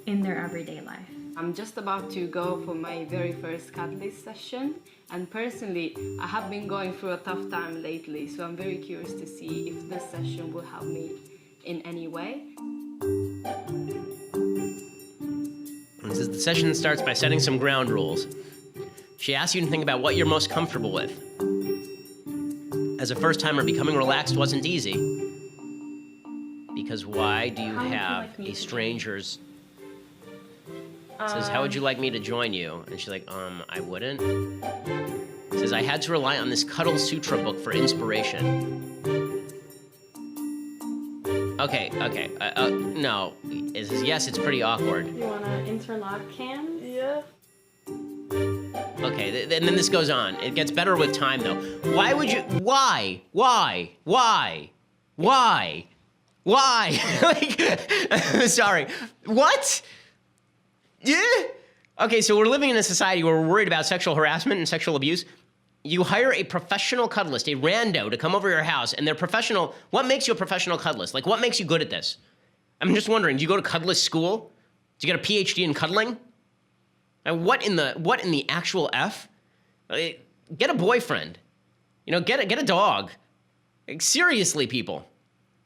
in their everyday life. I'm just about to go for my very first cuddlist session, and personally, I have been going through a tough time lately, so I'm very curious to see if this session will help me in any way. It says the session starts by setting some ground rules. She asks you to think about what you're most comfortable with. As a first-timer, becoming relaxed wasn't easy. Because why do you have a stranger's... Says, how would you like me to join you? And she's like, I wouldn't. Says, I had to rely on this Cuddle Sutra book for inspiration. Okay. No. It says, yes, it's pretty awkward. You want to interlock cams? Yeah. Okay, and then this goes on. It gets better with time, though. Why would you... Why? Like, sorry. What? Yeah. Okay, so we're living in a society where we're worried about sexual harassment and sexual abuse. You hire a professional cuddlist, a rando, to come over your house, and they're professional. What makes you a professional cuddlist? Like, what makes you good at this? I'm just wondering, do you go to cuddlist school? Do you get a PhD in cuddling? And what in the actual F? Get a boyfriend. Get a dog. Like, seriously, people.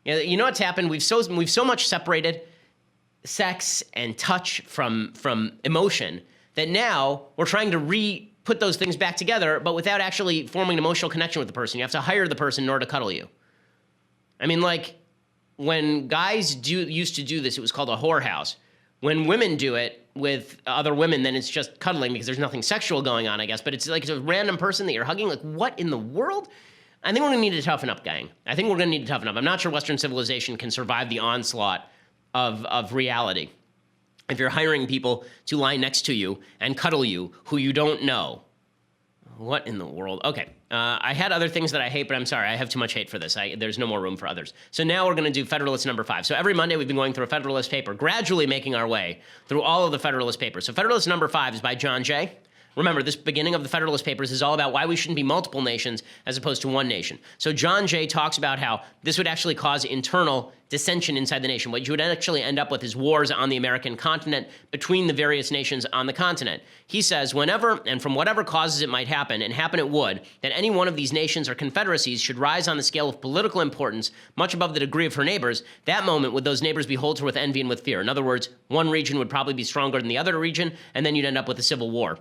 You know what's happened? We've so much separated sex and touch from emotion that now we're trying to put those things back together, but without actually forming an emotional connection with the person. You have to hire the person in order to cuddle you. I mean, like, when guys used to do this, it was called a whorehouse. When women do it with other women, then it's just cuddling because there's nothing sexual going on, I guess. But it's like it's a random person that you're hugging. Like, what in the world? I think we're going to need to toughen up, gang. I think we're going to need to toughen up. I'm not sure Western civilization can survive the onslaught of reality if you're hiring people to lie next to you and cuddle you who you don't know. What in the world? Okay, I had other things that I hate, but I'm sorry, I have too much hate for this. There's no more room for others. So now we're going to do Federalist number 5. So every Monday we've been going through a Federalist paper, gradually making our way through all of the Federalist papers. So Federalist number 5 is by John Jay. Remember, this beginning of the Federalist Papers is all about why we shouldn't be multiple nations as opposed to one nation. So John Jay talks about how this would actually cause internal dissension inside the nation. What you would actually end up with is wars on the American continent between the various nations on the continent. He says, whenever and from whatever causes it might happen, and happen it would, that any one of these nations or confederacies should rise on the scale of political importance much above the degree of her neighbors, that moment would those neighbors behold her with envy and with fear. In other words, one region would probably be stronger than the other region, and then you'd end up with a civil war.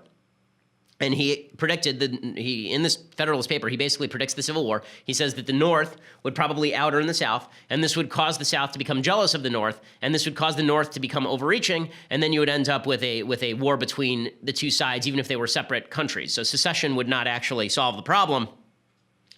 And he predicted in this Federalist paper, he basically predicts the Civil War. He says that the North would probably outearn the South, and this would cause the South to become jealous of the North, and this would cause the North to become overreaching, and then you would end up with a war between the two sides, even if they were separate countries. So secession would not actually solve the problem.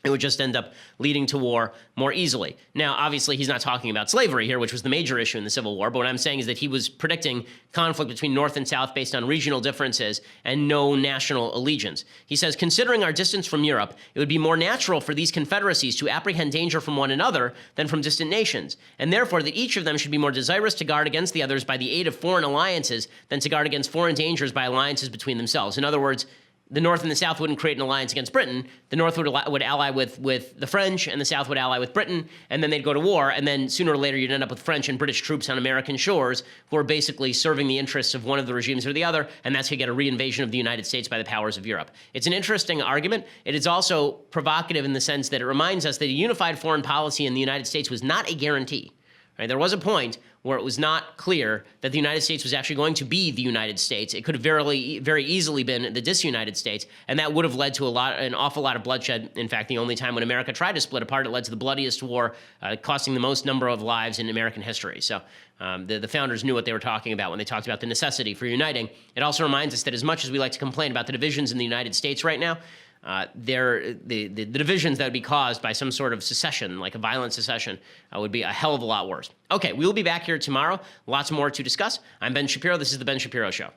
It would just end up leading to war more easily. Now, obviously, he's not talking about slavery here, which was the major issue in the Civil War, but what I'm saying is that he was predicting conflict between North and South based on regional differences and no national allegiance. He says, considering our distance from Europe, it would be more natural for these confederacies to apprehend danger from one another than from distant nations, and therefore that each of them should be more desirous to guard against the others by the aid of foreign alliances than to guard against foreign dangers by alliances between themselves. In other words, the North and the South wouldn't create an alliance against Britain. The North would ally with the French, and the South would ally with Britain, and then they'd go to war, and then sooner or later you'd end up with French and British troops on American shores who are basically serving the interests of one of the regimes or the other, and that's how you get a reinvasion of the United States by the powers of Europe. It's an interesting argument. It is also provocative in the sense that it reminds us that a unified foreign policy in the United States was not a guarantee. Right? There was a point where it was not clear that the United States was actually going to be the United States. It could have very easily been the disunited States, and that would have led to an awful lot of bloodshed. In fact, the only time when America tried to split apart, it led to the bloodiest war, costing the most number of lives in American history. So the founders knew what they were talking about when they talked about the necessity for uniting. It also reminds us that as much as we like to complain about the divisions in the United States right now, the divisions that would be caused by some sort of secession, like a violent secession, would be a hell of a lot worse. Okay, we will be back here tomorrow. Lots more to discuss. I'm Ben Shapiro. This is The Ben Shapiro Show.